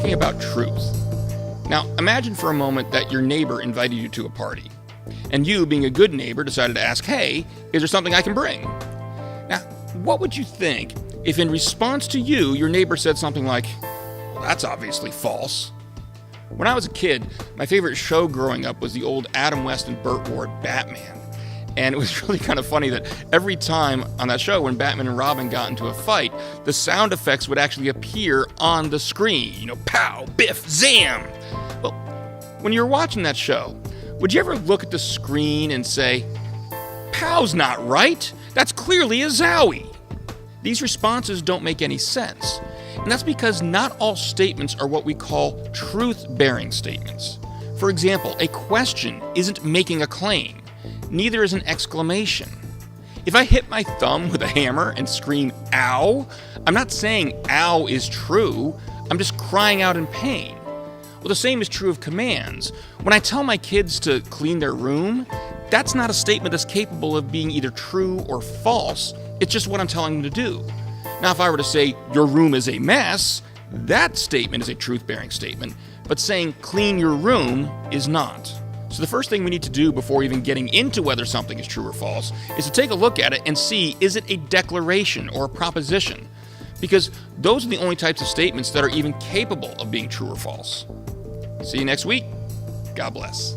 talking about truth. Now, imagine for a moment that your neighbor invited you to a party, and you, being a good neighbor, decided to ask, hey, is there something I can bring? Now, what would you think if in response to you, your neighbor said something like, well, that's obviously false? When I was a kid, my favorite show growing up was the old Adam West and Burt Ward Batman. And it was really kind of funny that every time on that show when Batman and Robin got into a fight, the sound effects would actually appear on the screen. You know, pow, biff, zam. Well, when you were watching that show, would you ever look at the screen and say, pow's not right? That's clearly a zowie. These responses don't make any sense. And that's because not all statements are what we call truth-bearing statements. For example, a question isn't making a claim. Neither is an exclamation. If I hit my thumb with a hammer and scream, ow, I'm not saying ow is true, I'm just crying out in pain. Well, the same is true of commands. When I tell my kids to clean their room, that's not a statement that's capable of being either true or false, it's just what I'm telling them to do. Now, if I were to say, your room is a mess, that statement is a truth-bearing statement, but saying clean your room is not. So the first thing we need to do before even getting into whether something is true or false is to take a look at it and see, is it a declaration or a proposition? Because those are the only types of statements that are even capable of being true or false. See you next week. God bless.